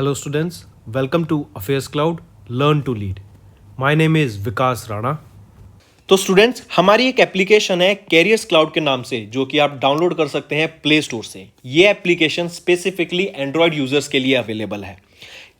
Hello students, welcome to Affairs Cloud, Learn to Lead. My name is Vikas Rana. तो students हमारी एक application है carriers cloud के नाम से जो कि आप डाउनलोड कर सकते हैं प्ले स्टोर से। ये एप्लीकेशन स्पेसिफिकली एंड्रॉयड यूजर्स के लिए अवेलेबल है।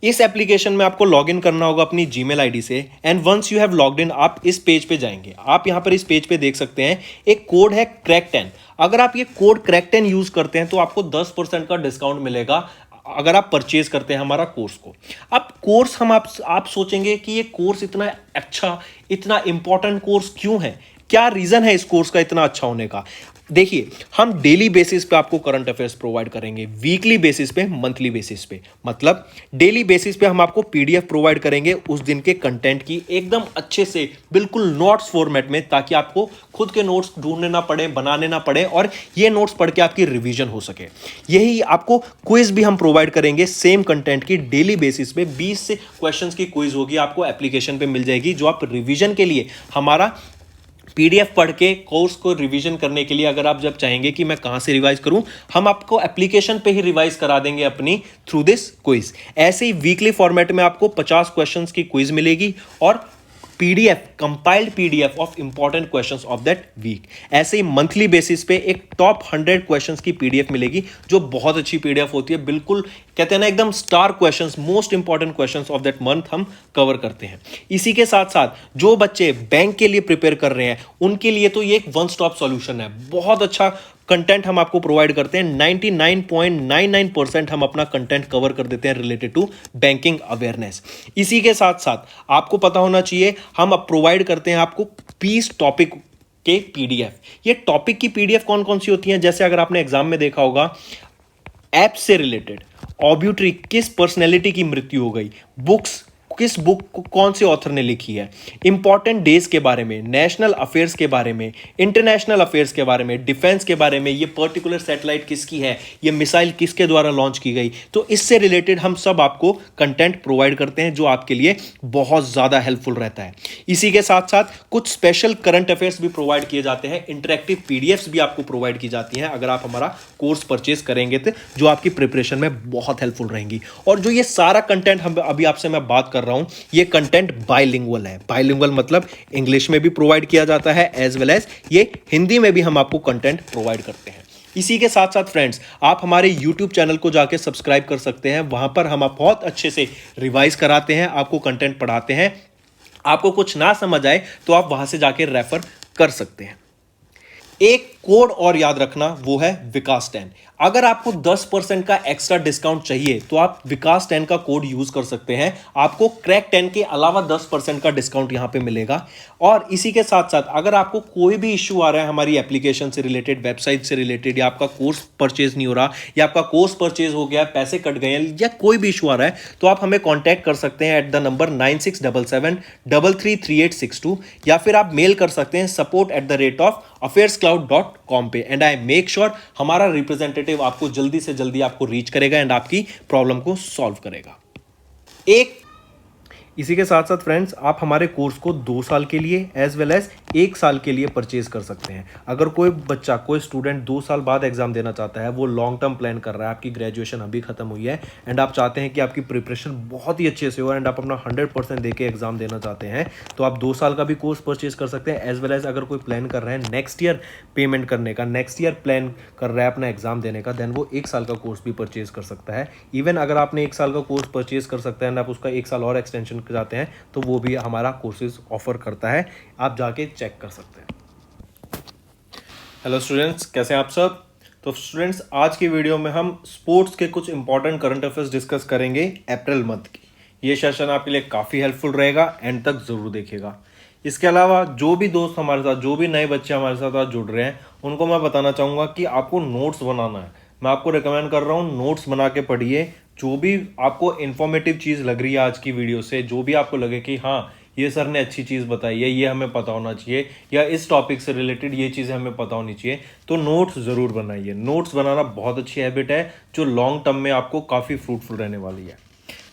इस एप्लीकेशन में आपको लॉगिन करना होगा अपनी जीमेल आईडी से and once you have logged in आप इस पेज पे जाएंगे। आप यहां पर इस पेज पे देख सकते हैं एक कोड है क्रैक10। अगर आप ये कोड क्रैक10 यूज करते हैं तो आपको 10% का डिस्काउंट मिलेगा अगर आप परचेज करते हैं हमारा कोर्स को। अब कोर्स हम आप सोचेंगे कि ये कोर्स इतना अच्छा इतना इंपॉर्टेंट कोर्स क्यों है, क्या रीजन है इस कोर्स का इतना अच्छा होने का। देखिए हम डेली बेसिस पे आपको करंट अफेयर्स प्रोवाइड करेंगे, वीकली बेसिस पे, मंथली बेसिस पे। मतलब डेली बेसिस पे हम आपको पीडीएफ प्रोवाइड करेंगे उस दिन के कंटेंट की एकदम अच्छे से, बिल्कुल नोट्स फॉर्मेट में, ताकि आपको खुद के नोट्स ढूंढने ना पड़े, बनाने ना पड़े और ये नोट्स पढ़ के आपकी रिवीजन हो सके। यही आपको क्विज भी हम प्रोवाइड करेंगे सेम कंटेंट की डेली बेसिस पे। 20 से क्वेश्चंस की क्विज होगी, आपको एप्लीकेशन पे मिल जाएगी जो आप रिवीजन के लिए हमारा पीडीएफ पढ़ के कोर्स को रिवीजन करने के लिए, अगर आप जब चाहेंगे कि मैं कहां से रिवाइज करूं, हम आपको एप्लीकेशन पे ही रिवाइज करा देंगे अपनी थ्रू दिस क्विज। ऐसे ही वीकली फॉर्मेट में आपको 50 क्वेश्चंस की क्विज मिलेगी और PDF, compiled PDF of important questions of that week. ऐसे ही मंथली बेसिस पे एक टॉप 100 क्वेश्चंस की पीडीएफ मिलेगी जो बहुत अच्छी पीडीएफ होती है। बिल्कुल कहते हैं ना एकदम star questions, most important questions of that month हम कवर करते हैं। इसी के साथ साथ जो बच्चे बैंक के लिए प्रिपेयर कर रहे हैं उनके लिए तो ये एक वन स्टॉप सॉल्यूशन है। बहुत अच्छा कंटेंट हम आपको प्रोवाइड करते हैं। 99.99% हम अपना कंटेंट कवर कर देते हैं रिलेटेड टू बैंकिंग अवेयरनेस। इसी के साथ साथ आपको पता होना चाहिए हम अब प्रोवाइड करते हैं आपको 20 टॉपिक के पीडीएफ। ये टॉपिक की पीडीएफ कौन कौन सी होती हैं, जैसे अगर आपने एग्जाम में देखा होगा, ऐप से रिलेटेड, ऑब्यूट्री, किस पर्सनैलिटी की मृत्यु हो गई, बुक्स, किस बुक को कौन से ऑथर ने लिखी है, इंपॉर्टेंट डेज के बारे में, नेशनल अफेयर्स के बारे में, इंटरनेशनल अफेयर्स के बारे में, डिफेंस के बारे में, ये पर्टिकुलर सैटेलाइट किसकी है, ये मिसाइल किसके द्वारा लॉन्च की गई। तो इससे रिलेटेड हम सब आपको कंटेंट प्रोवाइड करते हैं जो आपके लिए बहुत ज़्यादा हेल्पफुल रहता है। इसी के साथ साथ कुछ स्पेशल करंट अफेयर्स भी प्रोवाइड किए जाते हैं, इंटरेक्टिव पीडीएफ्स भी आपको प्रोवाइड की जाती हैं अगर आप हमारा कोर्स परचेज करेंगे तो, जो आपकी प्रिपरेशन में बहुत हेल्पफुल रहेंगी। और जो ये सारा कंटेंट हम अभी आपसे मैं बात कर रहा हूं, ये कंटेंट बाइलिंगुअल है। बाइलिंगुअल मतलब इंग्लिश में भी प्रोवाइड किया जाता है एज वेल एज ये हिंदी में भी हम आपको कंटेंट प्रोवाइड करते हैं। इसी के साथ साथ फ्रेंड्स आप हमारे YouTube चैनल को जाके सब्सक्राइब कर सकते हैं। वहां पर हम बहुत अच्छे से रिवाइज कराते हैं, आपको कंटेंट पढ़ाते हैं। आपको कुछ ना समझ आए तो आप वहां से जाके रेफर कर सकते हैं। एक कोड और याद रखना, वो है विकास10। अगर आपको 10% का एक्स्ट्रा डिस्काउंट चाहिए तो आप विकास10 का कोड यूज कर सकते हैं। आपको क्रैक10 के अलावा 10% का डिस्काउंट यहां पे मिलेगा। और इसी के साथ साथ अगर आपको कोई भी इश्यू आ रहा है हमारी एप्लीकेशन से रिलेटेड, वेबसाइट से रिलेटेड, या आपका कोर्स परचेज नहीं हो रहा, या आपका कोर्स परचेज हो गया, पैसे कट गए हैं, या कोई भी इशू आ रहा है, तो आप हमें कॉन्टैक्ट कर सकते हैं एट द नंबर 9677333862, या फिर आप मेल कर सकते हैं support@affairscloud.com पे। एंड आई मेक श्योर हमारा रिप्रेजेंटेटिव आपको जल्दी से जल्दी आपको रीच करेगा एंड आपकी प्रॉब्लम को सॉल्व करेगा। इसी के साथ साथ फ्रेंड्स आप हमारे कोर्स को 2 साल के लिए एज वेल एज 1 साल के लिए परचेज कर सकते हैं। अगर कोई बच्चा, कोई स्टूडेंट 2 साल बाद एग्जाम देना चाहता है, वो लॉन्ग टर्म प्लान कर रहा है, आपकी ग्रेजुएशन अभी खत्म हुई है एंड आप चाहते हैं कि आपकी प्रिपरेशन बहुत ही अच्छे से हो एंड आप अपना 100% देके एग्जाम देना चाहते हैं, तो आप 2 साल का भी कोर्स परचेज कर सकते हैं। एज वेल एज अगर कोई प्लान कर रहे हैं नेक्स्ट ईयर पेमेंट करने का, नेक्स्ट ईयर प्लान कर रहा है अपना एग्जाम देने का, देन वो 1 साल का कोर्स भी परचेज कर सकता है। इवन अगर आपने 1 साल का कोर्स परचेज कर सकते हैं एंड आप उसका 1 साल और एक्सटेंशन चाहते हैं तो वो भी हमारा कोर्सेज ऑफर करता है, आप जाके चेक कर सकते हैं। हेलो स्टूडेंट्स, कैसे हैं आप सब। तो स्टूडेंट्स आज की वीडियो में हम स्पोर्ट्स के कुछ इंपॉर्टेंट करंट अफेयर्स डिस्कस करेंगे अप्रैल मंथ की। ये सेशन आपके लिए काफ़ी हेल्पफुल रहेगा, एंड तक ज़रूर देखिएगा। इसके अलावा जो भी दोस्त हमारे साथ, जो भी नए बच्चे हमारे साथ आज जुड़ रहे हैं, उनको मैं बताना चाहूँगा कि आपको नोट्स बनाना है। मैं आपको रिकमेंड कर रहा हूँ नोट्स बना के पढ़िए। जो भी आपको इन्फॉर्मेटिव चीज़ लग रही है आज की वीडियो से, जो भी आपको लगे कि हाँ ये सर ने अच्छी चीज़ बताई है, ये हमें पता होना चाहिए, या इस टॉपिक से रिलेटेड ये चीज़ें हमें पता होनी चाहिए, तो नोट्स ज़रूर बनाइए। नोट्स बनाना बहुत अच्छी हैबिट है जो लॉन्ग टर्म में आपको काफ़ी फ्रूटफुल रहने वाली है।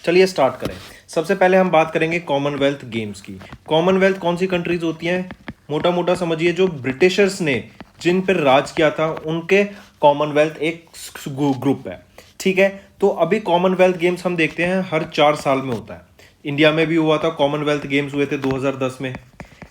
चलिए स्टार्ट करें। सबसे पहले हम बात करेंगे कॉमनवेल्थ गेम्स की। कॉमनवेल्थ कौन सी कंट्रीज होती हैं? मोटा मोटा समझिए, जो ब्रिटिशर्स ने जिन पर राज किया था उनके कॉमनवेल्थ एक ग्रुप है, ठीक है। तो अभी कॉमनवेल्थ गेम्स हम देखते हैं हर 4 साल में होता है। इंडिया में भी हुआ था, कॉमनवेल्थ गेम्स हुए थे 2010 में।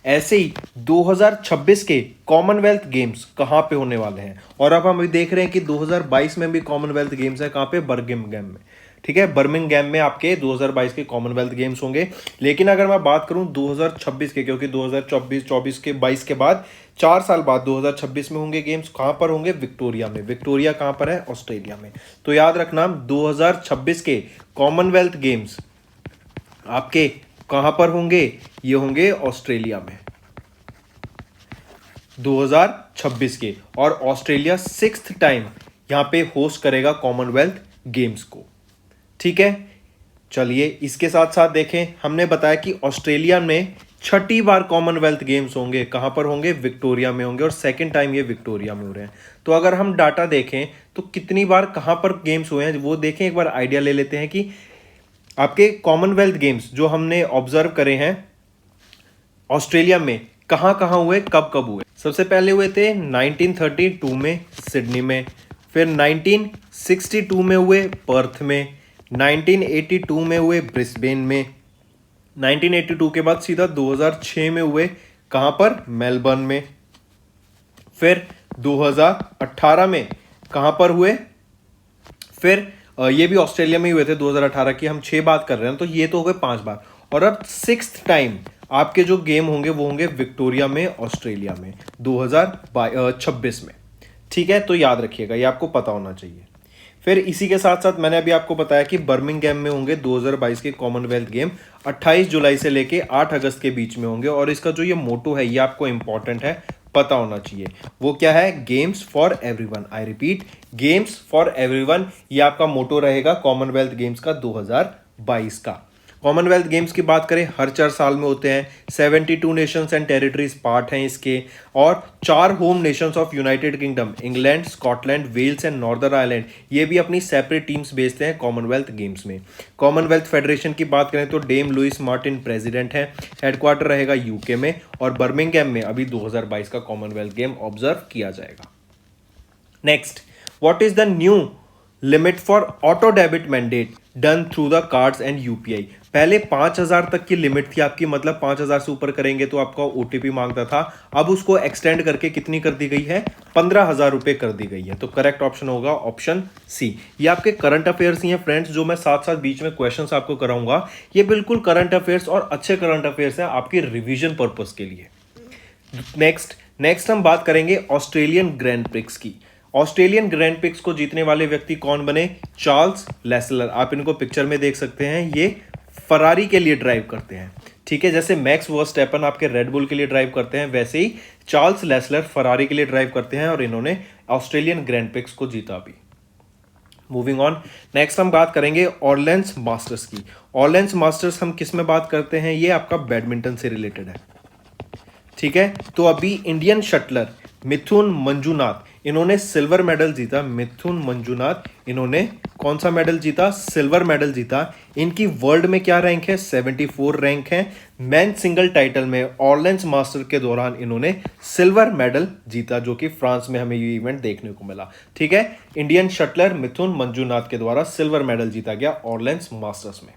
ऐसे ही 2026 के कॉमनवेल्थ गेम्स कहाँ पे होने वाले हैं, और अब हम देख रहे हैं कि 2022 में भी कॉमनवेल्थ गेम्स है। कहाँ पे? बर्मिंघम में। ठीक है, बर्मिंघम में आपके 2022 के कॉमनवेल्थ गेम्स होंगे। लेकिन अगर मैं बात करूं 2026 के, क्योंकि 2024 के 22 के बाद 4 साल बाद 2026 में होंगे गेम्स। कहां पर होंगे? विक्टोरिया में। विक्टोरिया कहां पर है? ऑस्ट्रेलिया में। तो याद रखना 2026 के कॉमनवेल्थ गेम्स आपके कहां पर होंगे? ये होंगे ऑस्ट्रेलिया में 2026 के। और ऑस्ट्रेलिया 6th टाइम यहां पे होस्ट करेगा कॉमनवेल्थ गेम्स को। ठीक है, चलिए इसके साथ साथ देखें, हमने बताया कि ऑस्ट्रेलिया में 6ठी बार कॉमनवेल्थ गेम्स होंगे। कहां पर होंगे? विक्टोरिया में होंगे, और 2nd टाइम ये विक्टोरिया में हो रहे हैं। तो अगर हम डाटा देखें तो कितनी बार कहां पर गेम्स हुए हैं वो देखें, एक बार आइडिया ले लेते हैं कि आपके कॉमनवेल्थ गेम्स जो हमने ऑब्जर्व करे हैं ऑस्ट्रेलिया में कहां कहां हुए, कब कब हुए। सबसे पहले हुए थे 1932 में सिडनी में, फिर 1962 में हुए पर्थ में, 1982 में हुए ब्रिस्बेन में, 1982 के बाद सीधा 2006 में हुए कहां पर? मेलबर्न में। फिर 2018 में कहां पर हुए? फिर ये भी ऑस्ट्रेलिया में ही हुए थे 2018 की, हम 6 बात कर रहे हैं, तो ये तो हो गए 5 बार। और अब 6th टाइम आपके जो गेम होंगे वो होंगे विक्टोरिया में, ऑस्ट्रेलिया में 2026 में। ठीक है, तो याद रखिएगा, ये आपको पता होना चाहिए। फिर इसी के साथ साथ मैंने अभी आपको बताया कि बर्मिंघम में होंगे 2022 के कॉमनवेल्थ गेम, 28 जुलाई से लेके 8 अगस्त के बीच में होंगे। और इसका जो ये मोटो है ये आपको इंपॉर्टेंट है, पता होना चाहिए। वो क्या है? Games for everyone. I repeat, games for everyone, ये आपका मोटो रहेगा कॉमनवेल्थ गेम्स का 2022 का। कॉमनवेल्थ गेम्स की बात करें हर 4 साल में होते हैं। 72 नेशंस एंड टेरिटरीज पार्ट हैं इसके, और 4 home nations of United Kingdom, England, Scotland, Wales and Northern Ireland, ये भी अपनी सेपरेट टीम्स भेजते हैं कॉमनवेल्थ गेम्स में। कॉमनवेल्थ फेडरेशन की बात करें तो डेम लुइस मार्टिन प्रेसिडेंट हैं। हेडक्वार्टर रहेगा यूके में, और बर्मिंघम में अभी 2022 का कॉमनवेल्थ गेम ऑब्जर्व किया जाएगा। Next, what is the new limit for auto debit mandate done through the cards and UPI. पहले 5000 तक की लिमिट थी आपकी, मतलब 5000 से ऊपर करेंगे तो आपका ओटीपी मांगता था। अब उसको एक्सटेंड करके कितनी कर दी गई है? 15,000 रुपए कर दी गई है। तो करेक्ट ऑप्शन होगा ऑप्शन सी। ये आपके करंट अफेयर्स ही हैं फ्रेंड्स, जो मैं साथ साथ बीच में क्वेश्चंस आपको कराऊंगा। ये बिल्कुल करंट अफेयर्स और अच्छे करंट अफेयर्स हैं आपकी रिविजन पर्पस के लिए। नेक्स्ट हम बात करेंगे ऑस्ट्रेलियन ग्रैंड प्रिक्स की। ऑस्ट्रेलियन ग्रैंड प्रिक्स को जीतने वाले व्यक्ति कौन बने? चार्ल्स लेसलर। आप इनको पिक्चर में देख सकते हैं, ये फरारी के लिए ड्राइव करते हैं। ठीक है, जैसे मैक्स वर्स्टैपन आपके रेडबुल के लिए ड्राइव करते हैं, वैसे ही चार्ल्स लेसलर फरारी के लिए ड्राइव करते हैं, और इन्होंने ऑस्ट्रेलियन ग्रैंड प्रिक्स को जीता भी। मूविंग ऑन, नेक्स्ट हम बात करेंगे ऑरलेंस मास्टर्स की। ऑरलेंस मास्टर्स हम किस में बात करते हैं? ये आपका बैडमिंटन से रिलेटेड है। ठीक है, तो अभी इंडियन शटलर मिथुन मंजूनाथ, इन्होंने सिल्वर मेडल जीता। मिथुन मंजूनाथ, इन्होंने कौन सा मेडल जीता? सिल्वर मेडल जीता। इनकी वर्ल्ड में क्या रैंक है? 74 रैंक है। मैन सिंगल टाइटल में ऑरलेंस मास्टर के दौरान इन्होंने सिल्वर मेडल जीता, जो कि फ्रांस में हमें ये इवेंट देखने को मिला। ठीक है, इंडियन शटलर मिथुन मंजूनाथ के द्वारा सिल्वर मेडल जीता गया ऑरलेंस मास्टर्स में।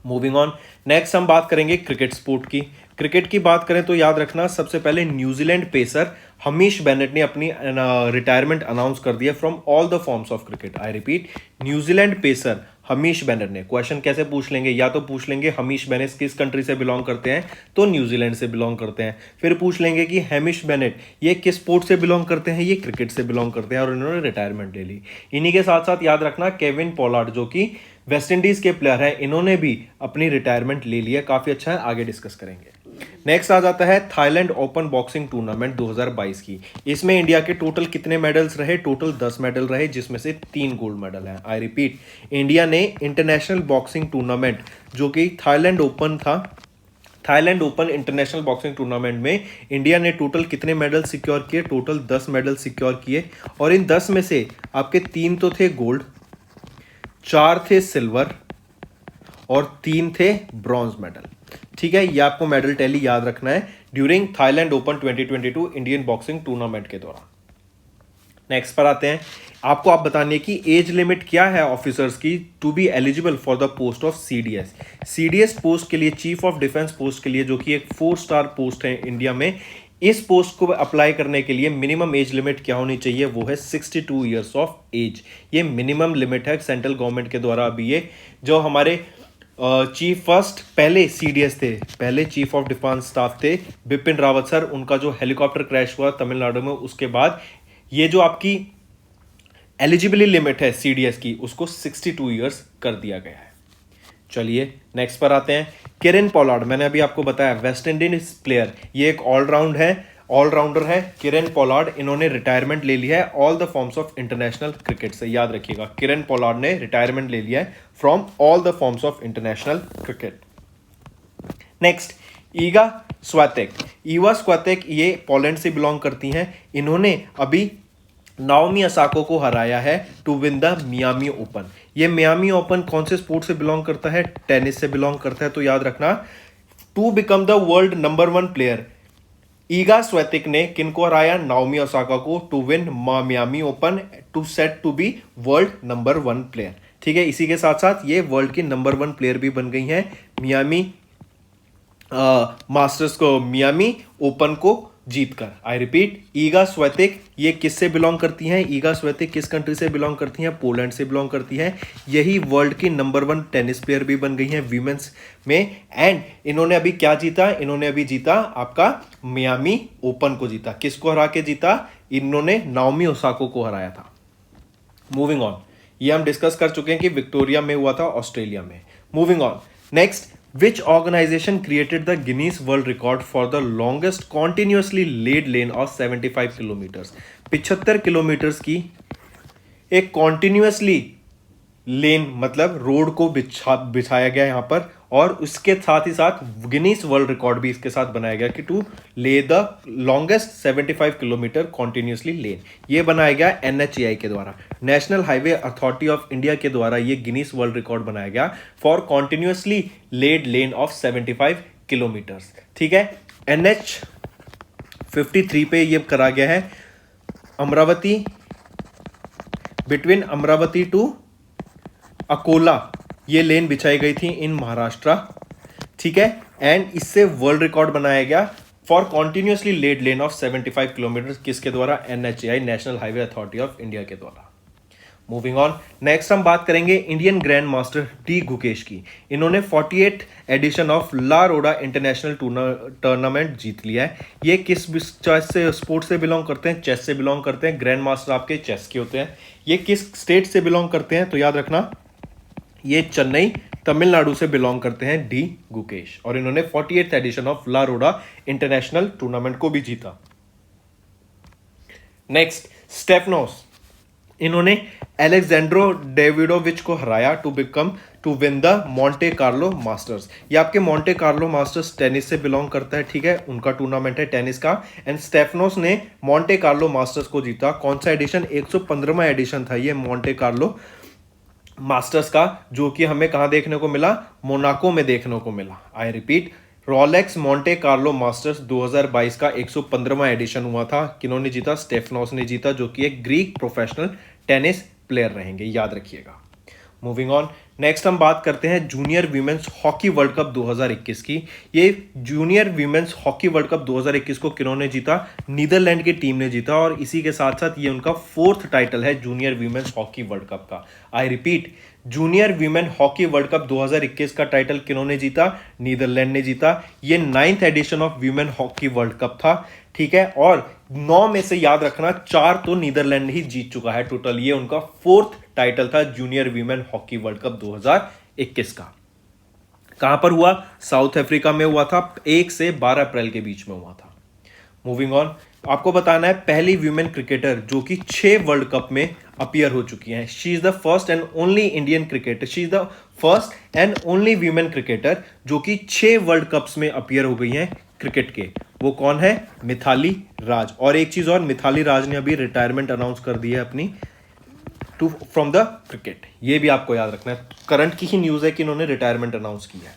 मूविंग ऑन, नेक्स्ट हम बात करेंगे क्रिकेट स्पोर्ट की। क्रिकेट की बात करें तो याद रखना, सबसे पहले न्यूजीलैंड पेसर हमीश बेनेट ने अपनी रिटायरमेंट अनाउंस कर दिया from all the forms of cricket. I repeat, New Zealand pacer Hamish Bennett ने। क्वेश्चन कैसे पूछ लेंगे? या तो पूछ लेंगे हमीश बेनेट किस कंट्री से बिलोंग करते हैं, तो न्यूजीलैंड से बिलोंग करते हैं। फिर पूछ लेंगे कि हमीश बेनेट ये किस स्पोर्ट से बिलोंग करते हैं, ये क्रिकेट से बिलोंग करते हैं, और इन्होंने रिटायरमेंट ले ली। इन्हीं के साथ साथ याद रखना केविन पोलार्ड, जो कि वेस्ट इंडीज के प्लेयर हैं, इन्होंने भी अपनी रिटायरमेंट ले लिया। काफी अच्छा है, आगे डिस्कस करेंगे। नेक्स्ट आ जाता है थाईलैंड ओपन बॉक्सिंग टूर्नामेंट 2022 की। इसमें इंडिया के टोटल कितने मेडल्स रहे? टोटल 10 मेडल रहे, जिसमें से 3 गोल्ड मेडल हैं। आई रिपीट, इंडिया ने इंटरनेशनल बॉक्सिंग टूर्नामेंट जो कि थाईलैंड ओपन था, Thailand open international boxing tournament में इंडिया ने टोटल कितने मेडल सिक्योर किए? टोटल 10 मेडल सिक्योर किए, और इन 10 में से आपके 3 तो थे गोल्ड, 4 थे सिल्वर, और 3 थे ब्रॉन्ज मेडल। ठीक है, ये आपको मेडल टैली याद रखना है during Thailand open 2022 Indian boxing tournament के दौरान। नेक्स्ट पर आते हैं, आपको आप बताने की एज लिमिट क्या है ऑफिसर्स की to be eligible for the post of CDS. CDS post के लिए, चीफ ऑफ डिफेंस पोस्ट के लिए, जो कि एक 4 स्टार पोस्ट है इंडिया में, इस पोस्ट को अप्लाई करने के लिए मिनिमम एज लिमिट क्या होनी चाहिए, वो है 62 ईयर्स ऑफ एज। ये मिनिमम लिमिट है सेंट्रल गवर्नमेंट के द्वारा। अभी ये जो हमारे चीफ फर्स्ट पहले सीडीएस थे, पहले चीफ ऑफ डिफेंस स्टाफ थे बिपिन रावत सर, उनका जो हेलीकॉप्टर क्रैश हुआ तमिलनाडु में, उसके बाद ये जो आपकी एलिजिबिलिटी लिमिट है सीडीएस की, उसको 62 ईयर्स कर दिया गया है। चलिए नेक्स्ट पर आते हैं, किरण पोलार्ड, मैंने अभी आपको बताया वेस्ट इंडीज प्लेयर, ये एक ऑलराउंडर है किरण पोलार्ड। इन्होंने रिटायरमेंट ले लिया है all the forms of international cricket से। याद रखिएगा, किरण पोलार्ड ने रिटायरमेंट ले लिया है from all the forms of international cricket. Next, Iga Swiatek, ये पोलैंड से बिलोंग करती हैं। इन्होंने अभी नाओमी ओसाका को हराया है to win the Miami Open. ये मियामी ओपन कौन से स्पोर्ट से बिलोंग करता है, टेनिस से बिलोंग करता है। तो याद रखना, to become the world number 1 player, Iga Swiatek ने किनको हराया, नाओमी ओसाका को, to win Miami Open, to set to be world number 1 player. ठीक है, इसी के साथ साथ ये वर्ल्ड की नंबर 1 प्लेयर भी बन गई हैं मियामी मास्टर्स को, मियामी ओपन को जीतकर। आई रिपीट, ईगा स्वेतिक ये किससे बिलोंग करती हैं, ईगा स्वेतिक किस कंट्री से बिलोंग करती हैं, पोलैंड से बिलोंग करती हैं। यही वर्ल्ड की नंबर 1 टेनिस प्लेयर भी बन गई हैं वीमेंस में। एंड इन्होंने अभी क्या जीता, इन्होंने अभी जीता आपका मियामी ओपन को जीता। किसको हरा के जीता, इन्होंने नाओमी ओसाका को हराया था। मूविंग ऑन, ये हम डिस्कस कर चुके हैं कि विक्टोरिया में हुआ था, ऑस्ट्रेलिया में। Moving on, next, which organization created the Guinness World Record for the longest continuously laid lane of 75 kilometers? 75 kilometre की एक कॉन्टिन्यूसली लेन, मतलब रोड को बिछाया गया यहाँ पर, और उसके साथ ही साथ गिनीज वर्ल्ड रिकॉर्ड भी इसके साथ बनाया गया कि to lay the longest 75 kilometre continuously lane. ये बनाया गया NHAI के द्वारा, National highway authority of India के द्वारा। ये गिनीज वर्ल्ड रिकॉर्ड बनाया गया for continuously laid lane of 75 kilometres. ठीक है, NH 53 पे ये करा गया है, अमरावती, बिटवीन अमरावती टू अकोला ये लेन बिछाई गई थी इन महाराष्ट्र। ठीक है, एंड इससे वर्ल्ड रिकॉर्ड बनाया गया for continuously laid lane of 75 kilometre, किसके द्वारा, NHAI, national highway authority of India के द्वारा। मूविंग ऑन, नेक्स्ट हम बात करेंगे Indian grand master D Gukesh की। इन्होंने 48 edition of La Roda international tournament जीत लिया है। ये किस स्पोर्ट से बिलोंग करते हैं, चेस से बिलोंग करते हैं। ग्रैंड मास्टर आपके चेस के होते हैं। ये किस स्टेट से बिलोंग करते हैं, तो याद रखना, ये चेन्नई तमिलनाडु से बिलोंग करते हैं डी गुकेश, और इन्होंने 48th edition of La Roda international tournament को भी जीता। नेक्स्ट, स्टेफनोस, इन्होंने एलेक्जेंड्रो डेविडोविच को हराया to win the Monte Carlo Masters. ये आपके मॉन्टे कार्लो मास्टर्स टेनिस से बिलोंग करता है। ठीक है, उनका टूर्नामेंट है टेनिस का, एंड स्टेफनोस ने मॉन्टे कार्लो मास्टर्स को जीता। कौन सा एडिशन, 115वां एडिशन था ये मॉन्टे कार्लो मास्टर्स का, जो कि हमें कहां देखने को मिला, मोनाको में देखने को मिला। I repeat, Rolex Monte Carlo masters 2022 का 115वां एडिशन हुआ था। किन्होंने जीता, स्टेफनोस ने जीता, जो कि एक ग्रीक प्रोफेशनल टेनिस प्लेयर रहेंगे, याद रखिएगा। मूविंग ऑन, नेक्स्ट हम बात करते हैं junior women's hockey world cup 2021 की। ये junior women's hockey world cup 2021 को किन्होंने जीता, नीदरलैंड की टीम ने जीता, और इसी के साथ साथ ये उनका 4th टाइटल है junior women's hockey world cup का। I repeat, junior women hockey world cup 2021 का टाइटल किन्होंने जीता, नीदरलैंड ने जीता। ये 9th edition of women hockey world Cup था। ठीक है, और 9 में से याद रखना 4 तो नीदरलैंड ही जीत चुका है टोटल। ये उनका 4th टाइटल था junior women hockey world cup 2021 का। कहां पर हुआ, साउथ अफ्रीका में हुआ था, 1 से 12 अप्रैल के बीच में हुआ था। मूविंग ऑन, आपको बताना है पहली वीमेन क्रिकेटर जो कि 6 वर्ल्ड कप में अपीयर हो चुकी हैं। She is the first and only Indian cricketer, she is the first and only women cricketer जो कि 6 वर्ल्ड कप्स में अपीयर हो गई हैं क्रिकेट के। वो कौन है, मिथाली राज। और एक चीज और, मिथाली राज ने अभी रिटायरमेंट अनाउंस कर दी है अपनी फ्रॉम द क्रिकेट। ये भी आपको याद रखना है, करंट की ही न्यूज है कि इन्होंने रिटायरमेंट अनाउंस किया है।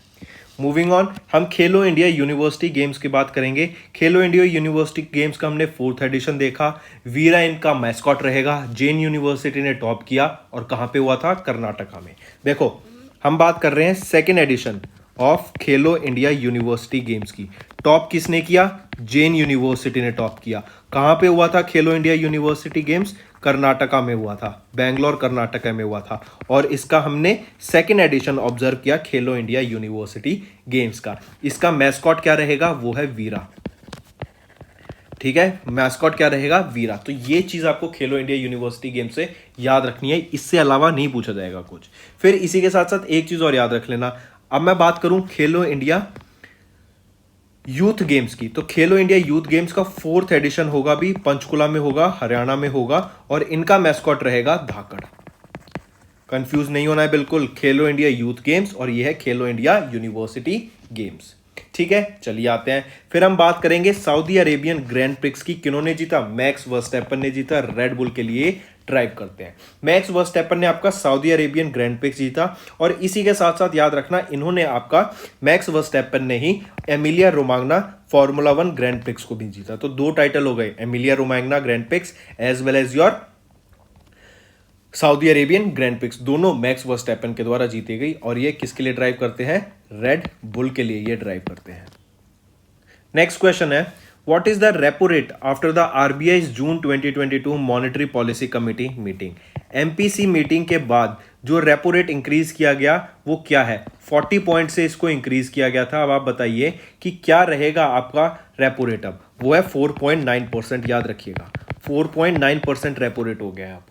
मूविंग ऑन, हम खेलो इंडिया यूनिवर्सिटी गेम्स की बात करेंगे। खेलो इंडिया यूनिवर्सिटी गेम्स का हमने 4th एडिशन देखा। वीरा इनका मैस्कॉट रहेगा। जैन यूनिवर्सिटी ने टॉप किया और कहाँ पे हुआ था? कर्नाटका में। देखो, हम बात कर रहे हैं 2nd addition of Khelo India university games की। टॉप किसने किया? जैन यूनिवर्सिटी ने टॉप किया। कहाँ पे हुआ था खेलो इंडिया यूनिवर्सिटी गेम्स? कर्नाटका में हुआ था, बेंगलोर कर्नाटका में हुआ था। और इसका हमने 2nd एडिशन ऑब्जर्व किया खेलो इंडिया यूनिवर्सिटी गेम्स का। इसका मैस्कॉट क्या रहेगा? वो है वीरा। ठीक है, मैस्कॉट क्या रहेगा? वीरा। तो ये चीज आपको खेलो इंडिया यूनिवर्सिटी गेम से याद रखनी है, इससे अलावा नहीं पूछा जाएगा कुछ। फिर इसी के साथ साथ एक चीज और याद रख लेना। अब मैं बात करूं खेलो इंडिया यूथ गेम्स की, तो खेलो इंडिया यूथ गेम्स का 4th एडिशन होगा भी, पंचकुला में होगा, हरियाणा में होगा। और इनका मैस्कॉट रहेगा धाकड़। कंफ्यूज नहीं होना है बिल्कुल, खेलो इंडिया यूथ गेम्स और ये है खेलो इंडिया यूनिवर्सिटी गेम्स। ठीक है, चलिए आते हैं। फिर हम बात करेंगे सऊदी अरेबियन ग्रैंड प्रिक्स की। किन्होंने जीता? मैक्स वर्स्टैपन ने जीता। रेड बुल के लिए ड्राइव करते हैं। मैक्स वर्स्टैपन ने आपका सऊदी अरेबियन ग्रैंड प्रिक्स जीता। और इसी के साथ साथ याद रखना, इन्होंने आपका मैक्स वर्स्टैपन ने ही Emilia Romagna formula 1 grand prix को भी जीता। तो 2 टाइटल हो गए, Emilia Romagna grand prix as well as your Saudi Arabian grand prix, दोनों मैक्स वर्स्टैपन के द्वारा जीती गई। और ये किसके लिए ड्राइव करते हैं? रेड बुल के लिए ये ड्राइव करते हैं। नेक्स्ट क्वेश्चन है, what is the repo rate after the RBI June 2022 monetary policy committee meeting? MPC meeting के बाद जो रेपो रेट इंक्रीज किया गया वो क्या है? 40 पॉइंट से इसको इंक्रीज किया गया था। अब आप बताइए कि क्या रहेगा आपका रेपो रेट? अब वो है 4.9%। याद रखिएगा, 4.9% रेपो रेट हो गया है अब।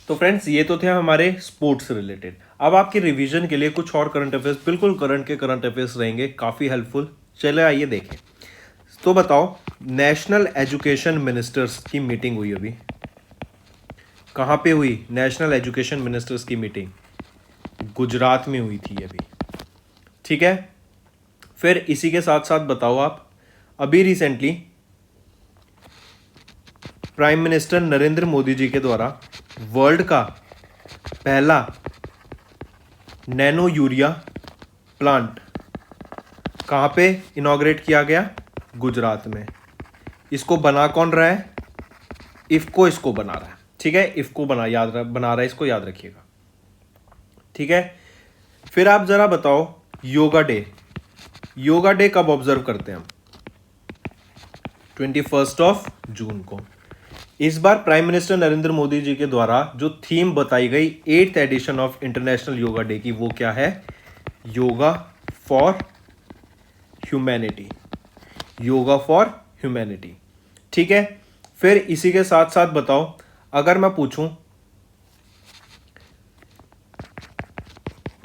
तो फ्रेंड्स, ये तो थे हमारे स्पोर्ट्स रिलेटेड। अब आपके रिवीजन के लिए कुछ और करंट अफेयर्स, बिल्कुल करंट के करंट अफेयर्स रहेंगे, काफ़ी हेल्पफुल। चले आइए देखें। तो बताओ, नेशनल एजुकेशन मिनिस्टर्स की मीटिंग हुई अभी, कहाँ पे हुई? नेशनल एजुकेशन मिनिस्टर्स की मीटिंग गुजरात में हुई थी अभी। ठीक है, फिर इसी के साथ साथ बताओ आप, अभी recently prime minister Narendra Modi ji के द्वारा वर्ल्ड का पहला नैनो यूरिया प्लांट कहाँ पे इनॉग्रेट किया गया? गुजरात में। इसको बना कौन रहा है? इफको इसको बना रहा है। ठीक है, इफको बना रहा है, इसको याद रखिएगा। ठीक है, फिर आप जरा बताओ, योगा डे, योगा डे कब ऑब्जर्व करते हैं हम? 21 जून को। इस बार प्राइम मिनिस्टर नरेंद्र मोदी जी के द्वारा जो थीम बताई गई 8th edition of International Yoga Day की, वो क्या है? Yoga for humanity. Yoga for humanity. ठीक है, फिर इसी के साथ साथ बताओ, अगर मैं पूछूं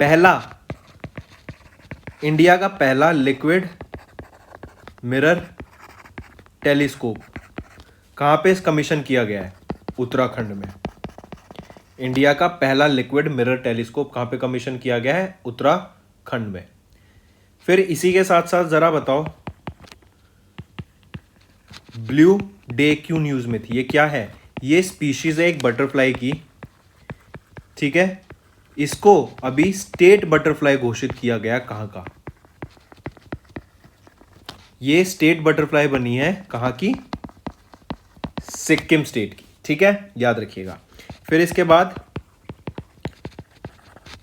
पहला, इंडिया का पहला लिक्विड मिरर टेलीस्कोप कहाँ पे कमीशन किया गया है? उत्तराखंड में। इंडिया का पहला लिक्विड मिरर टेलीस्कोप कहाँ पे कमीशन किया गया है? उत्तराखंड में। फिर इसी के साथ साथ जरा बताओ, ब्लू डे क्यों न्यूज में थी? ये क्या है? ये स्पीशीज है एक बटरफ्लाई की। ठीक है, इसको अभी स्टेट बटरफ्लाई घोषित किया गया। कहाँ का? ये स्टेट बटरफ्लाई बनी है कहाँ की? सिक्किम स्टेट की। ठीक है, याद रखिएगा। फिर इसके बाद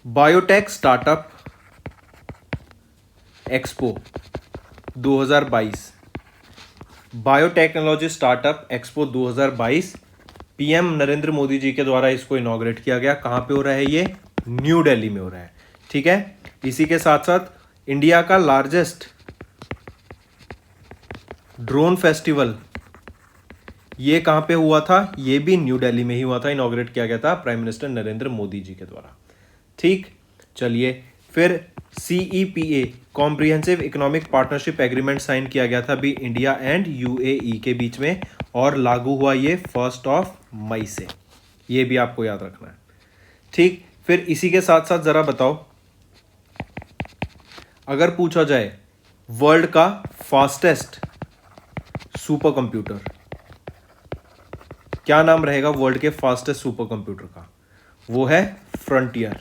biotech startup expo 2022, biotechnology startup expo 2022 PM Narendra Modi ji के द्वारा इसको इनॉग्रेट किया गया। कहां पे हो रहा है ये? न्यू दिल्ली में हो रहा है। ठीक है, इसी के साथ साथ इंडिया का लार्जेस्ट ड्रोन फेस्टिवल ये कहां पे हुआ था? ये भी न्यू दिल्ली में ही हुआ था, इनॉग्रेट किया गया था प्राइम मिनिस्टर नरेंद्र मोदी जी के द्वारा। ठीक, चलिए फिर CEPA comprehensive economic partnership agreement sign किया गया था अभी इंडिया एंड UAE के बीच में, और लागू हुआ ये 1 मई से। ये भी आपको याद रखना है। ठीक, फिर इसी के साथ साथ जरा बताओ, अगर पूछा जाए वर्ल्ड का फास्टेस्ट सुपर कंप्यूटर, क्या नाम रहेगा वर्ल्ड के फास्टेस्ट सुपर कंप्यूटर का? वो है फ्रंटियर।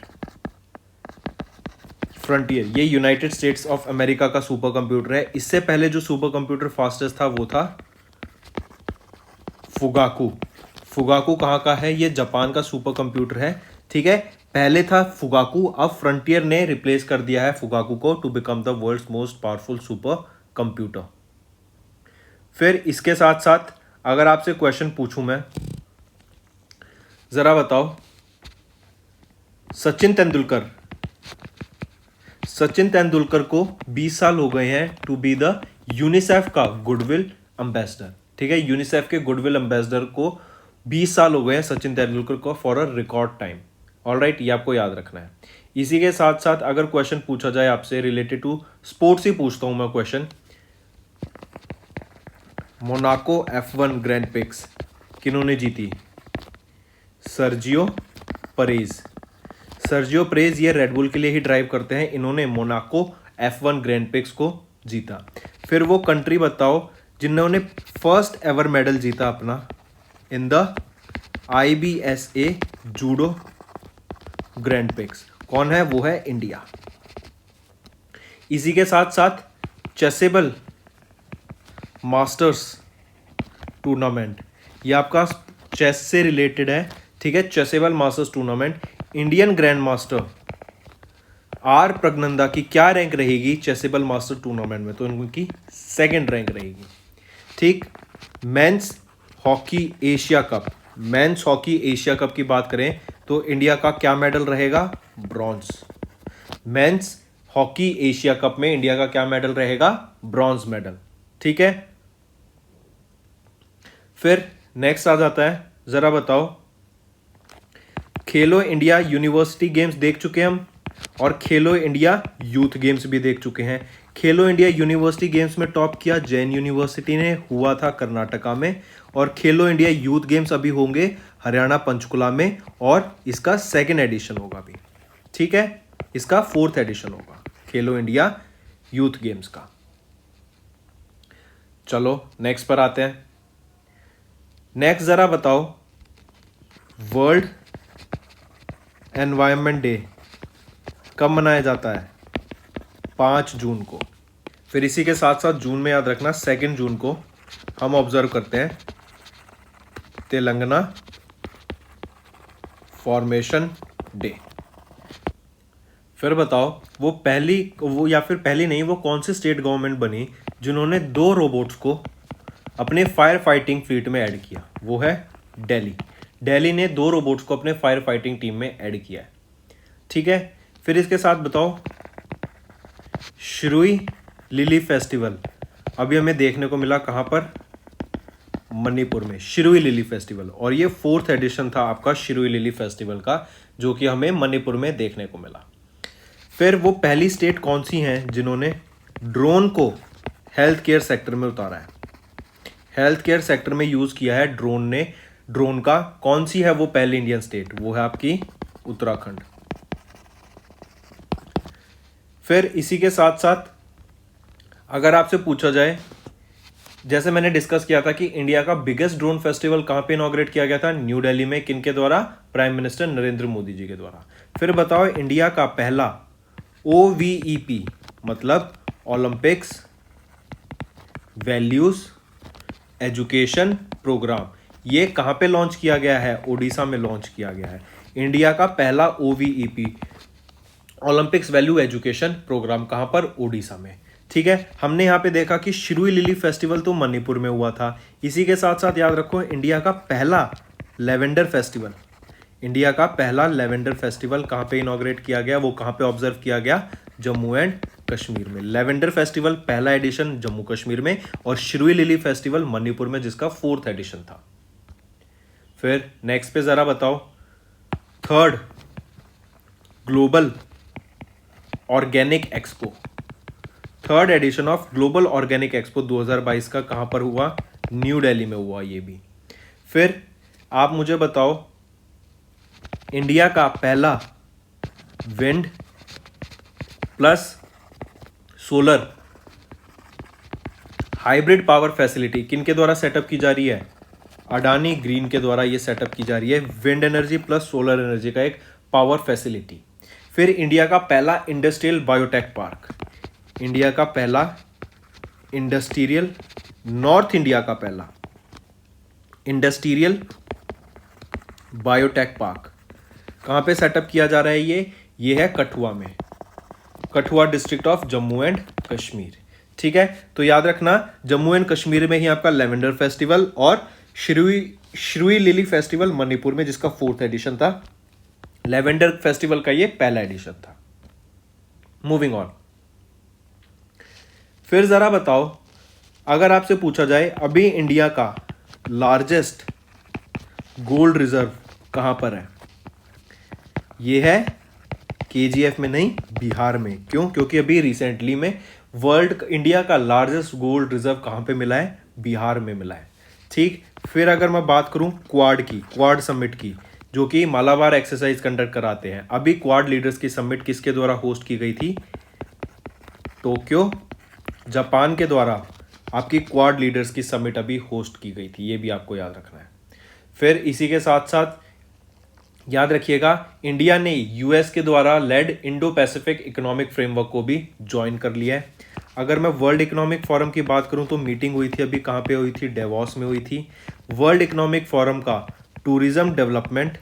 फ्रंटियर ये यूनाइटेड स्टेट्स ऑफ अमेरिका का सुपर कंप्यूटर है। इससे पहले जो सुपर कंप्यूटर फास्टेस्ट था वो था फुगाकू। फुगाकू कहाँ का है? ये जापान का सुपर कंप्यूटर है। ठीक है, पहले था फुगाकू, अब फ्रंटियर ने रिप्लेस कर दिया है फुगाकू को to become the world's most powerful super computer. फिर इसके साथ साथ अगर आपसे क्वेश्चन पूछूं मैं, जरा बताओ सचिन तेंदुलकर को 20 साल हो गए हैं टू बी द यूनिसेफ का गुडविल एम्बेसडर। ठीक है, यूनिसेफ के गुडविल एम्बेसडर को 20 साल हो गए हैं सचिन तेंदुलकर को for a record time. Alright, ये आपको याद रखना है। इसी के साथ साथ अगर क्वेश्चन पूछा जाए आपसे रिलेटेड टू स्पोर्ट्स ही पूछता हूं मैं question, Monaco F1 grand prix किन्होंने जीती? सर्जियो परेज ये रेडबुल के लिए ही ड्राइव करते हैं। इन्होंने मोनाको F1 ग्रैंड पिक्स को जीता। फिर वो कंट्री बताओ जिन्होंने फर्स्ट एवर मेडल जीता अपना in the IBSA judo grand pics. कौन है? वो है इंडिया। इसी के साथ साथ चेसेबल मास्टर्स टूर्नामेंट, ये आपका चेस से रिलेटेड है। ठीक है, Chessable masters tournament, Indian grand master R Praggnanandhaa की क्या रैंक रहेगी चेसेबल मास्टर टूर्नामेंट में? तो इनकी सेकंड रैंक रहेगी। ठीक, मेंस हॉकी एशिया कप की बात करें तो इंडिया का क्या मेडल रहेगा? Bronze. Men's hockey Asia cup में इंडिया का क्या मेडल रहेगा? Bronze medal. ठीक है, फिर नेक्स्ट आ जाता है, जरा बताओ खेलो इंडिया यूनिवर्सिटी गेम्स देख चुके हम और खेलो इंडिया यूथ गेम्स भी देख चुके हैं। खेलो इंडिया यूनिवर्सिटी गेम्स में टॉप किया जैन यूनिवर्सिटी ने, हुआ था कर्नाटका में। और खेलो इंडिया यूथ गेम्स अभी होंगे हरियाणा पंचकुला में और इसका सेकेंड एडिशन होगा अभी। ठीक है, इसका 4th एडिशन होगा खेलो इंडिया यूथ गेम्स का। चलो नेक्स्ट पर आते हैं। नेक्स्ट जरा बताओ वर्ल्ड एनवायरनमेंट डे कब मनाया जाता है? 5 जून को। फिर इसी के साथ साथ जून में याद रखना 2 जून को हम ऑब्जर्व करते हैं तेलंगाना फॉर्मेशन डे। फिर बताओ वो पहली नहीं, वो कौन सी स्टेट गवर्नमेंट बनी जिन्होंने 2 रोबोट्स को अपने फायर फाइटिंग फ्लीट में ऐड किया? वो है दिल्ली ने 2 रोबोट्स को अपने फायर फाइटिंग टीम में ऐड किया है। ठीक है, फिर इसके साथ बताओ शिरुई लिली फेस्टिवल अभी हमें देखने को मिला कहां पर? मणिपुर में, शिरुई लिली फेस्टिवल। और ये 4th एडिशन था आपका शिरुई लिली फेस्टिवल का, जो कि हमें मणिपुर में देखने को मिला। फिर वो पहली स्टेट कौन सी है जिन्होंने ड्रोन को हेल्थ केयर सेक्टर में उतारा है? हेल्थ केयर सेक्टर में यूज किया है ड्रोन का कौन सी है वो पहली इंडियन स्टेट? वो है आपकी उत्तराखंड। फिर इसी के साथ साथ अगर आपसे पूछा जाए, जैसे मैंने डिस्कस किया था कि इंडिया का बिगेस्ट ड्रोन फेस्टिवल कहां पे इनॉग्रेट किया गया था? न्यू दिल्ली में। किनके द्वारा? प्राइम मिनिस्टर नरेंद्र मोदी जी के द्वारा। फिर बताओ इंडिया का पहला OVEP मतलब ओलंपिक्स वैल्यूज एजुकेशन प्रोग्राम, ये कहां पे लॉन्च किया गया है? ओडिशा में लॉन्च किया गया है। इंडिया का पहला OVEP Olympics value education programme कहां पर? ओडिशा में। ठीक है, हमने यहां पे देखा कि शिरुई लिली फेस्टिवल तो मणिपुर में हुआ था। इसी के साथ साथ याद रखो इंडिया का पहला लेवेंडर फेस्टिवल कहां पे इनॉग्रेट किया गया? वो कहां पे ऑब्जर्व किया गया? जम्मू एंड कश्मीर में। लेवेंडर फेस्टिवल पहला एडिशन जम्मू कश्मीर में और शिरुई लिली फेस्टिवल मणिपुर में, जिसका 4th एडिशन था। फिर नेक्स्ट पे जरा बताओ 3rd global organic expo, 3rd edition of global organic expo 2022 का कहां पर हुआ? न्यू दिल्ली में हुआ ये भी। फिर आप मुझे बताओ इंडिया का पहला wind plus solar hybrid power facility किनके द्वारा सेटअप की जा रही है? अडानी ग्रीन के द्वारा ये सेटअप की जा रही है wind energy plus solar energy का एक पावर फैसिलिटी। फिर इंडिया का पहला इंडस्ट्रियल बायोटेक पार्क, इंडिया का पहला इंडस्ट्रियल, नॉर्थ इंडिया का पहला इंडस्ट्रियल बायोटेक पार्क कहाँ पे सेटअप किया जा रहा है? ये है कठुआ में, Kathua district of Jammu and Kashmir. ठीक है, तो याद रखना जम्मू एंड कश्मीर में ही आपका लेवेंडर फेस्टिवल और श्रुई लिली फेस्टिवल मणिपुर में, जिसका 4th एडिशन था। लेवेंडर फेस्टिवल का ये पहला एडिशन था। मूविंग ऑन, फिर जरा बताओ, अगर आपसे पूछा जाए अभी इंडिया का लार्जेस्ट गोल्ड रिजर्व कहां पर है? ये है केजीएफ में नहीं, बिहार में। क्यों? क्योंकि अभी रिसेंटली में इंडिया का लार्जेस्ट गोल्ड रिजर्व कहां पे मिला है? बिहार में मिला है। ठीक, फिर अगर मैं बात करूं क्वाड समिट की, जो कि मालाबार एक्सरसाइज कंडक्ट कराते हैं। अभी क्वाड लीडर्स की समिट किसके द्वारा होस्ट की गई थी? टोक्यो, जापान के द्वारा आपकी क्वाड लीडर्स की समिट अभी होस्ट की गई थी। ये भी आपको याद रखना है। फिर इसी के साथ साथ याद रखिएगा, इंडिया ने यूएस के द्वारा led Indo Pacific economic framework को भी ज्वाइन कर लिया है। अगर मैं वर्ल्ड इकोनॉमिक फोरम की बात करूं तो मीटिंग हुई थी अभी, कहां पे हुई थी? डेवॉस में हुई थी। वर्ल्ड इकोनॉमिक फोरम का tourism development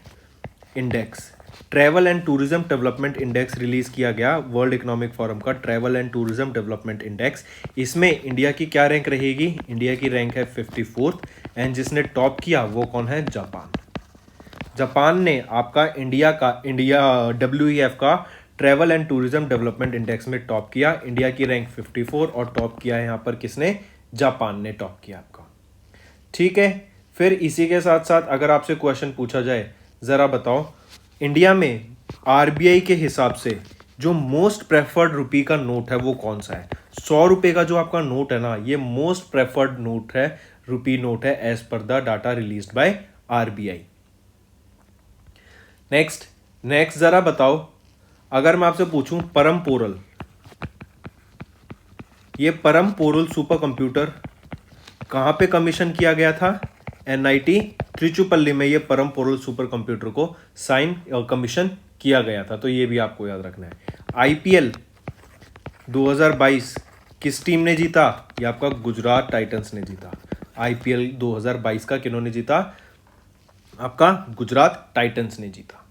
index, travel and tourism development index release किया गया। वर्ल्ड इकोनॉमिक फोरम का travel and tourism development index, इसमें इंडिया की क्या रैंक रहेगी? इंडिया की रैंक है 54th एंड जिसने टॉप किया वो कौन है? जापान ने आपका इंडिया WEF का travel and tourism development index में टॉप किया। इंडिया की रैंक 54 और टॉप किया है यहाँ पर किसने? जापान ने टॉप किया आपका। ठीक है, फिर इसी के साथ साथ अगर आपसे क्वेश्चन पूछा जाए, जरा बताओ इंडिया में आरबीआई के हिसाब से जो मोस्ट प्रेफर्ड रुपी का नोट है वो कौन सा है? 100 रुपए का जो आपका नोट है ना, ये मोस्ट प्रेफर्ड नोट है, रुपी नोट है, as per the data released by RBI. Next जरा बताओ, अगर मैं आपसे पूछूं परम पोरल, ये परम पोरल सुपर कंप्यूटर कहां पे कमीशन किया गया था? एनआईटी त्रिचुपल्ली में ये परम पोरल सुपर कंप्यूटर को कमीशन किया गया था। तो ये भी आपको याद रखना है। आईपीएल 2022 किस टीम ने जीता? ये आपका गुजरात टाइटंस ने जीता। आईपीएल 2022 का किन्होंने जीता? आपका गुजरात टाइटंस ने जीता।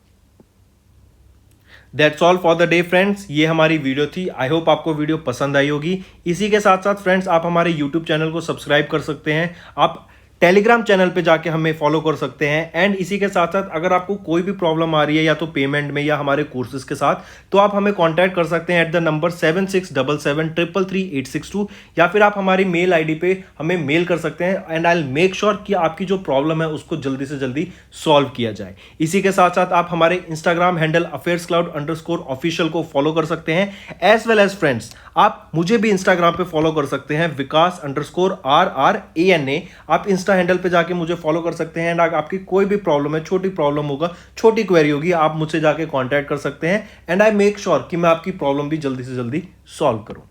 That's all for the day friends, ये हमारी वीडियो थी। आई होप आपको वीडियो पसंद आई होगी। इसी के साथ साथ फ्रेंड्स, आप हमारे यूट्यूब चैनल को सब्सक्राइब कर सकते हैं, आप टेलीग्राम चैनल पे जाके हमें फॉलो कर सकते हैं। एंड इसी के साथ साथ अगर आपको कोई भी प्रॉब्लम आ रही है या तो पेमेंट में या हमारे कोर्सेज के साथ, तो आप हमें कांटेक्ट कर सकते हैं एट द नंबर 7677333862, या फिर आप हमारी मेल आईडी पे हमें मेल कर सकते हैं and I will make sure कि आपकी जो प्रॉब्लम है उसको जल्दी से जल्दी सॉल्व किया जाए। इसी के साथ साथ आप हमारे इंस्टाग्राम हैंडल affairscloud_official को फॉलो कर सकते हैं। एज वेल एज फ्रेंड्स, आप मुझे भी इंस्टाग्राम पे फॉलो कर सकते हैं, Vikas_RRANA। आप इंस्टा हैंडल पे जाके मुझे फॉलो कर सकते हैं एंड आपकी कोई भी प्रॉब्लम है, छोटी प्रॉब्लम होगा, छोटी क्वेरी होगी, आप मुझसे जाके कांटेक्ट कर सकते हैं एंड आई मेक श्योर कि मैं आपकी प्रॉब्लम भी जल्दी से जल्दी सॉल्व करूं।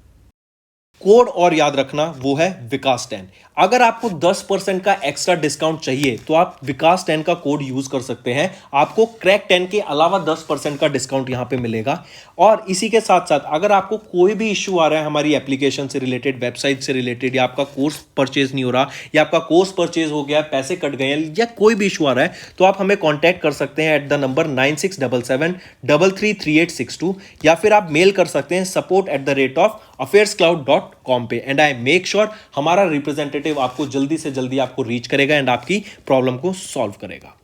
कोड और याद रखना, वो है विकास 10। अगर आपको 10% का एक्स्ट्रा डिस्काउंट चाहिए तो आप विकास 10 का कोड यूज कर सकते हैं। आपको क्रैक 10 के अलावा 10% का डिस्काउंट यहां पे मिलेगा। और इसी के साथ साथ अगर आपको कोई भी इश्यू आ रहा है हमारी एप्लीकेशन से रिलेटेड, वेबसाइट से रिलेटेड, या आपका कोर्स परचेज नहीं हो रहा, या आपका कोर्स परचेज हो गया, पैसे कट गए, या कोई भी इश्यू आ रहा है, तो आप हमें कॉन्टैक्ट कर सकते हैं एट द नंबर 9677333862, या फिर आप मेल कर सकते हैं support@affairscloud.com पे। एंड आई मेक श्योर हमारा रिप्रेजेंटेटिव आपको जल्दी से जल्दी आपको रीच करेगा एंड आपकी प्रॉब्लम को सॉल्व करेगा।